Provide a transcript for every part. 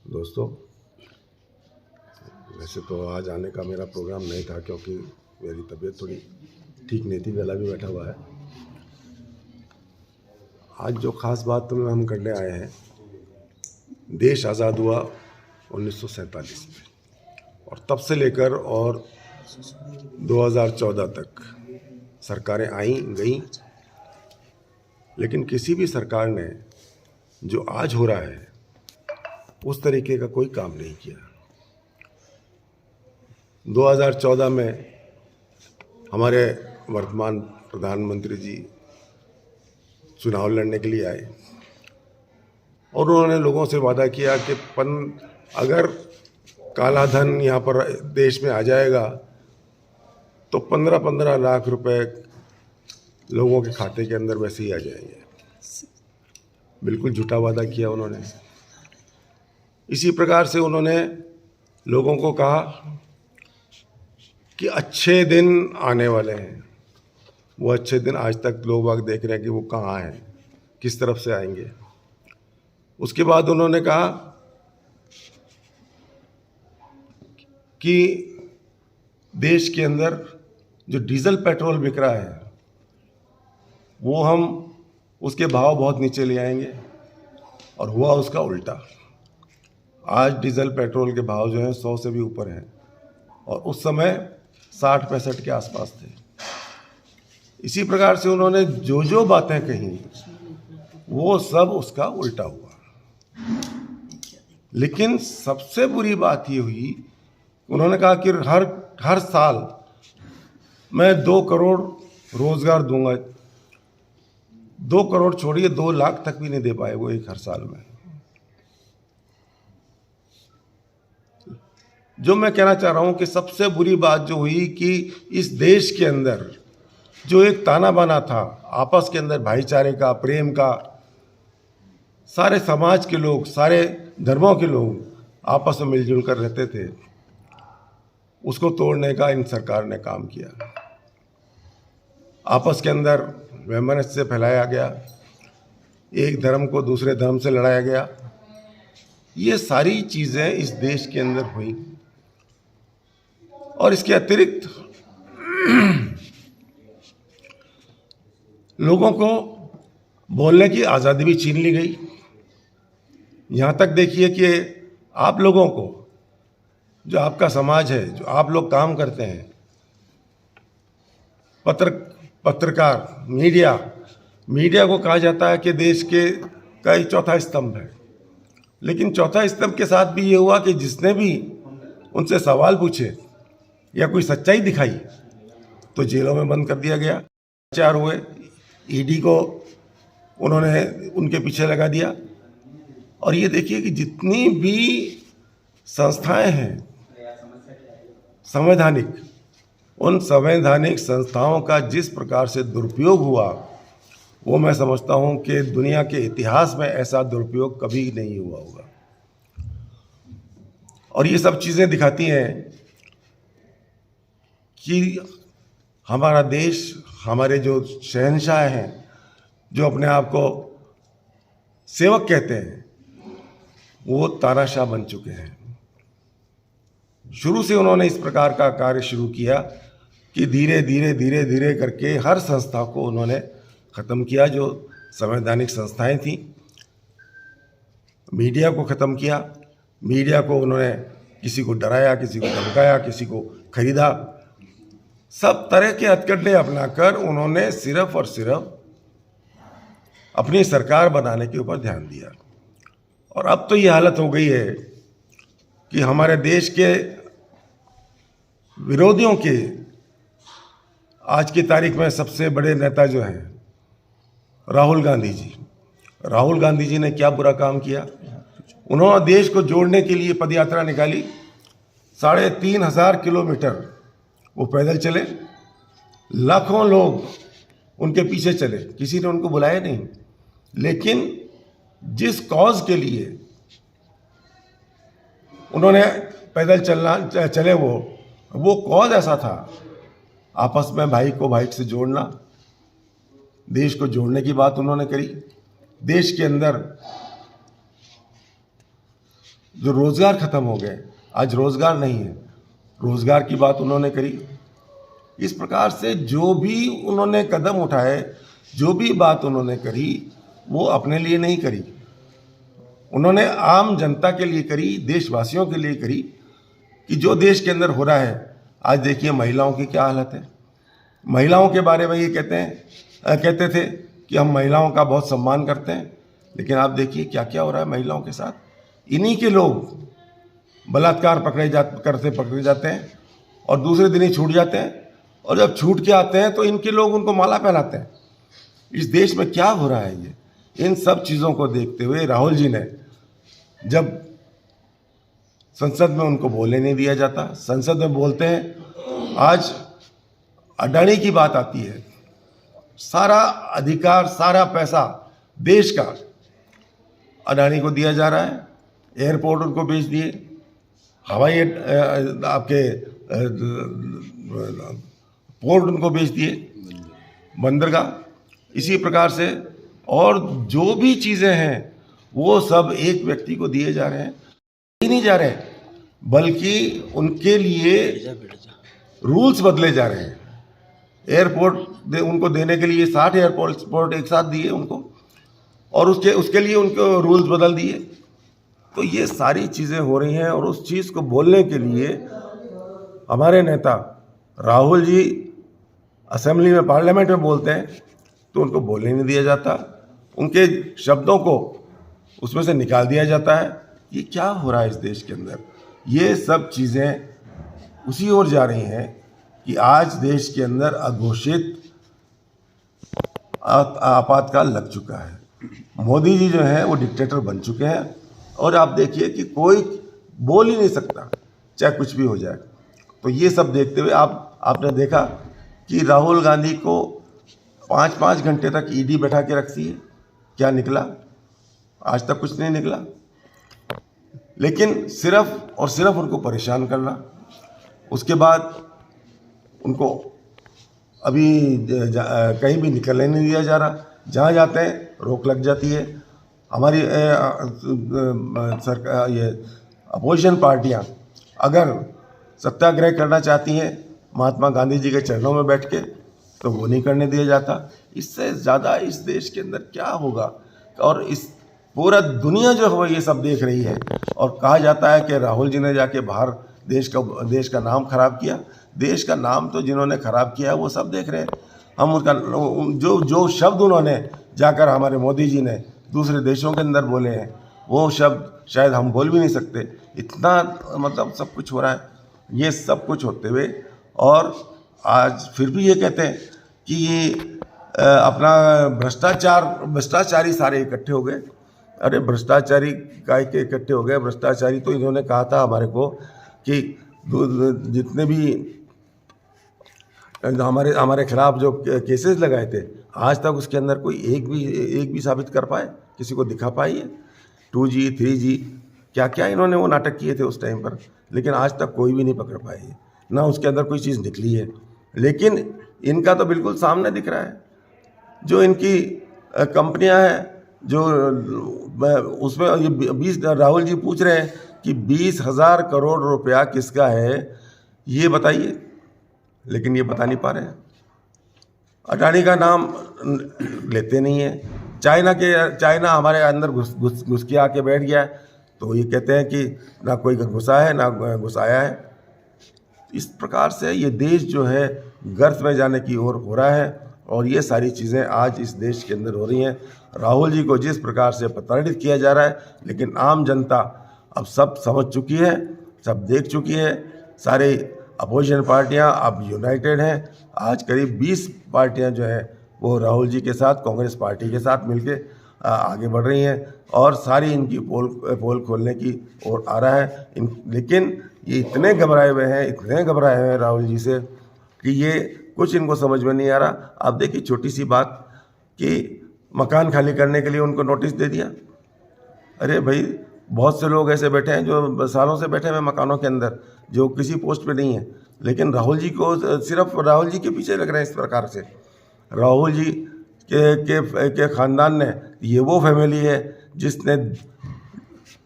दोस्तों, वैसे तो आज आने का मेरा प्रोग्राम नहीं था क्योंकि मेरी तबीयत थोड़ी ठीक नहीं थी। गला भी बैठा हुआ है। आज जो ख़ास बात तो हम करने आए हैं, देश आज़ाद हुआ 1947 में और तब से लेकर और 2014 तक सरकारें आई गईं, लेकिन किसी भी सरकार ने जो आज हो रहा है उस तरीके का कोई काम नहीं किया। 2014 में हमारे वर्तमान प्रधानमंत्री जी चुनाव लड़ने के लिए आए और उन्होंने लोगों से वादा किया कि अगर काला धन यहाँ पर देश में आ जाएगा तो 15-15 लाख रुपए लोगों के खाते के अंदर वैसे ही आ जाएंगे। बिल्कुल झूठा वादा किया उन्होंने। इसी प्रकार से उन्होंने लोगों को कहा कि अच्छे दिन आने वाले हैं। वो अच्छे दिन आज तक लोग बाग देख रहे हैं कि वो कहाँ हैं, किस तरफ से आएंगे। उसके बाद उन्होंने कहा कि देश के अंदर जो डीजल पेट्रोल बिक रहा है वो हम उसके भाव बहुत नीचे ले आएंगे, और हुआ उसका उल्टा। आज डीजल पेट्रोल के भाव जो हैं 100 से भी ऊपर हैं और उस समय 60-65 के आसपास थे। इसी प्रकार से उन्होंने जो जो बातें कही वो सब उसका उल्टा हुआ। लेकिन सबसे बुरी बात ये हुई, उन्होंने कहा कि हर साल मैं 2 करोड़ रोजगार दूंगा। 2 करोड़ छोड़िए, 2 लाख तक भी नहीं दे पाए वो हर साल में। जो मैं कहना चाह रहा हूं कि सबसे बुरी बात जो हुई कि इस देश के अंदर जो एक ताना बाना था आपस के अंदर भाईचारे का, प्रेम का, सारे समाज के लोग, सारे धर्मों के लोग आपस में मिलजुल कर रहते थे, उसको तोड़ने का इन सरकार ने काम किया। आपस के अंदर वैमनस्य फैलाया गया, एक धर्म को दूसरे धर्म से लड़ाया गया। ये सारी चीज़ें इस देश के अंदर हुई। और इसके अतिरिक्त लोगों को बोलने की आज़ादी भी छीन ली गई। यहाँ तक देखिए कि आप लोगों को, जो आपका समाज है, जो आप लोग काम करते हैं, पत्रकार, मीडिया को कहा जाता है कि देश का एक चौथा स्तंभ है। लेकिन चौथा स्तंभ के साथ भी ये हुआ कि जिसने भी उनसे सवाल पूछे या कोई सच्चाई दिखाई तो जेलों में बंद कर दिया गया। अत्याचार हुए, ईडी को उन्होंने उनके पीछे लगा दिया। और ये देखिए कि जितनी भी संस्थाएं हैं संवैधानिक, उन संवैधानिक संस्थाओं का जिस प्रकार से दुरुपयोग हुआ, वो मैं समझता हूं कि दुनिया के इतिहास में ऐसा दुरुपयोग कभी नहीं हुआ होगा। और ये सब चीज़ें दिखाती हैं कि हमारा देश, हमारे जो शहंशाह हैं, जो अपने आप को सेवक कहते हैं, वो तानाशाह बन चुके हैं। शुरू से उन्होंने इस प्रकार का कार्य शुरू किया कि धीरे धीरे करके हर संस्था को उन्होंने ख़त्म किया, जो संवैधानिक संस्थाएं थीं। मीडिया को ख़त्म किया। मीडिया को उन्होंने किसी को डराया, किसी को धमकाया, किसी को खरीदा। सब तरह के हथकंडे अपनाकर उन्होंने सिर्फ और सिर्फ अपनी सरकार बनाने के ऊपर ध्यान दिया। और अब तो ये हालत हो गई है कि हमारे देश के विरोधियों के आज की तारीख में सबसे बड़े नेता जो हैं राहुल गांधी जी ने क्या बुरा काम किया। उन्होंने देश को जोड़ने के लिए पदयात्रा निकाली। 3,500 किलोमीटर वो पैदल चले, लाखों लोग उनके पीछे चले, किसी ने उनको बुलाया नहीं। लेकिन जिस कॉज के लिए उन्होंने पैदल चले, वो कॉज ऐसा था, आपस में भाई को भाई से जोड़ना, देश को जोड़ने की बात उन्होंने करी। देश के अंदर जो रोज़गार ख़त्म हो गए, आज रोज़गार नहीं है, रोज़गार की बात उन्होंने करी। इस प्रकार से जो भी उन्होंने कदम उठाए, जो भी बात उन्होंने करी, वो अपने लिए नहीं करी, उन्होंने आम जनता के लिए करी, देशवासियों के लिए करी। कि जो देश के अंदर हो रहा है, आज देखिए महिलाओं की क्या हालत है। महिलाओं के बारे में ये कहते थे कि हम महिलाओं का बहुत सम्मान करते हैं, लेकिन आप देखिए क्या क्या हो रहा है महिलाओं के साथ। इन्हीं के लोग बलात्कार पकड़े जाते हैं और दूसरे दिन ही छूट जाते हैं, और जब छूट के आते हैं तो इनके लोग उनको माला पहनाते हैं। इस देश में क्या हो रहा है ये? इन सब चीज़ों को देखते हुए राहुल जी ने, जब संसद में उनको बोलने नहीं दिया जाता, संसद में बोलते हैं, आज अडानी की बात आती है, सारा अधिकार, सारा पैसा देश का अडानी को दिया जा रहा है। एयरपोर्ट उनको बेच दिए, हवाई आपके पोर्ट उनको बेच दिए, बंदरगाह। इसी प्रकार से और जो भी चीज़ें हैं वो सब एक व्यक्ति को दिए जा रहे हैं। ही नहीं जा रहे, बल्कि उनके लिए रूल्स बदले जा रहे हैं। एयरपोर्ट उनको देने के लिए 60 एयरपोर्ट एक साथ दिए उनको, और उसके लिए उनको रूल्स बदल दिए। तो ये सारी चीज़ें हो रही हैं, और उस चीज़ को बोलने के लिए हमारे नेता राहुल जी असेंबली में, पार्लियामेंट में बोलते हैं तो उनको बोलने नहीं दिया जाता, उनके शब्दों को उसमें से निकाल दिया जाता है। ये क्या हो रहा है इस देश के अंदर? ये सब चीज़ें उसी ओर जा रही हैं कि आज देश के अंदर अघोषित आपातकाल लग चुका है। मोदी जी जो हैं वो डिक्टेटर बन चुके हैं, और आप देखिए कि कोई बोल ही नहीं सकता, चाहे कुछ भी हो जाए। तो ये सब देखते हुए आपने देखा कि राहुल गांधी को 5-5 घंटे तक ईडी बैठा के रखती है, क्या निकला? आज तक कुछ नहीं निकला। लेकिन सिर्फ और सिर्फ उनको परेशान करना, उसके बाद उनको अभी कहीं भी निकलने नहीं दिया जा रहा, जहाँ जाते हैं रोक लग जाती है। हमारी सरकार, ये अपोजिशन पार्टियाँ अगर सत्याग्रह करना चाहती हैं महात्मा गांधी जी के चरणों में बैठ के, तो वो नहीं करने दिया जाता। इससे ज़्यादा इस देश के अंदर क्या होगा? और इस पूरा दुनिया जो है ये सब देख रही है, और कहा जाता है कि राहुल जी ने जाके बाहर देश का नाम खराब किया। देश का नाम तो जिन्होंने खराब किया वो सब देख रहे हैं। हम उसका जो शब्द उन्होंने जाकर, हमारे मोदी जी ने दूसरे देशों के अंदर बोले हैं, वो शब्द शायद हम बोल भी नहीं सकते। इतना मतलब सब कुछ हो रहा है। ये सब कुछ होते हुए, और आज फिर भी ये कहते हैं कि ये अपना भ्रष्टाचारी सारे इकट्ठे हो गए। अरे भ्रष्टाचारी काय के इकट्ठे हो गए? भ्रष्टाचारी तो इन्होंने कहा था हमारे को कि जितने भी हमारे खिलाफ जो केसेस लगाए थे, आज तक उसके अंदर कोई एक भी साबित कर पाए, किसी को दिखा पाई है? 2G 3G क्या क्या इन्होंने वो नाटक किए थे उस टाइम पर, लेकिन आज तक कोई भी नहीं पकड़ पाई है, ना उसके अंदर कोई चीज़ निकली है। लेकिन इनका तो बिल्कुल सामने दिख रहा है। जो इनकी कंपनियां हैं, जो उसमें ये राहुल जी पूछ रहे हैं कि 20,000 करोड़ रुपया किसका है, ये बताइए, लेकिन ये बता नहीं पा रहे हैं। अडानी का नाम लेते नहीं है। चाइना हमारे अंदर घुस के आके बैठ गया है, तो ये कहते हैं कि ना कोई घुसा है ना घुसाया है। इस प्रकार से ये देश जो है गर्त में जाने की ओर हो रहा है, और ये सारी चीज़ें आज इस देश के अंदर हो रही हैं। राहुल जी को जिस प्रकार से प्रताड़ित किया जा रहा है, लेकिन आम जनता अब सब समझ चुकी है, सब देख चुकी है। सारे अपोजिशन पार्टियां अब यूनाइटेड हैं। आज करीब 20 पार्टियां जो हैं वो राहुल जी के साथ, कांग्रेस पार्टी के साथ मिलके आगे बढ़ रही हैं, और सारी इनकी पोल खोलने की ओर आ रहा है। लेकिन ये इतने घबराए हुए हैं राहुल जी से कि ये कुछ इनको समझ में नहीं आ रहा। आप देखिए छोटी सी बात कि मकान खाली करने के लिए उनको नोटिस दे दिया। अरे भाई, बहुत से लोग ऐसे बैठे हैं जो सालों से बैठे हुए मकानों के अंदर, जो किसी पोस्ट पे नहीं है, लेकिन राहुल जी को सिर्फ राहुल जी के पीछे लग रहे हैं। इस प्रकार से राहुल जी के ख़ानदान ने, ये वो फैमिली है जिसने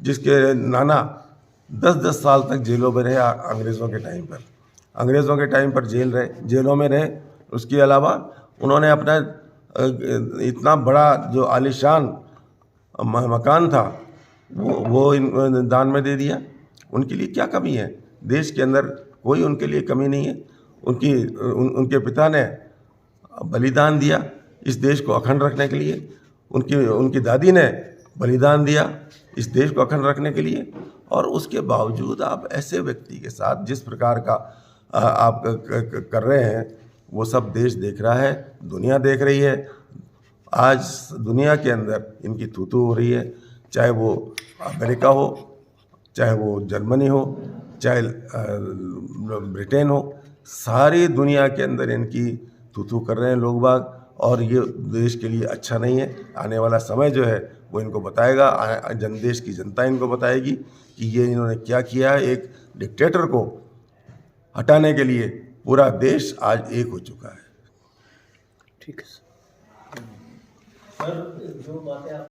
जिसके नाना 10-10 साल तक जेलों में रहे अंग्रेज़ों के टाइम पर। अंग्रेज़ों के टाइम पर जेलों में रहे। उसके अलावा उन्होंने अपना इतना बड़ा जो आलीशान मकान था वो दान में दे दिया। उनके लिए क्या कमी है? देश के अंदर कोई उनके लिए कमी नहीं है। उनके पिता ने बलिदान दिया इस देश को अखंड रखने के लिए। उनकी दादी ने बलिदान दिया इस देश को अखंड रखने के लिए। और उसके बावजूद आप ऐसे व्यक्ति के साथ जिस प्रकार का आप कर रहे हैं, वो सब देश देख रहा है, दुनिया देख रही है। आज दुनिया के अंदर इनकी थू-थू हो रही है, चाहे वो अमेरिका हो, चाहे वो जर्मनी हो, चाहे ब्रिटेन हो, सारी दुनिया के अंदर इनकी थू-थू कर रहे हैं लोग बाग। और ये देश के लिए अच्छा नहीं है। आने वाला समय जो है वो इनको बताएगा, देश की जनता इनको बताएगी कि ये इन्होंने क्या किया है। एक डिक्टेटर को हटाने के लिए पूरा देश आज एक हो चुका है। ठीक है सर। जो बातें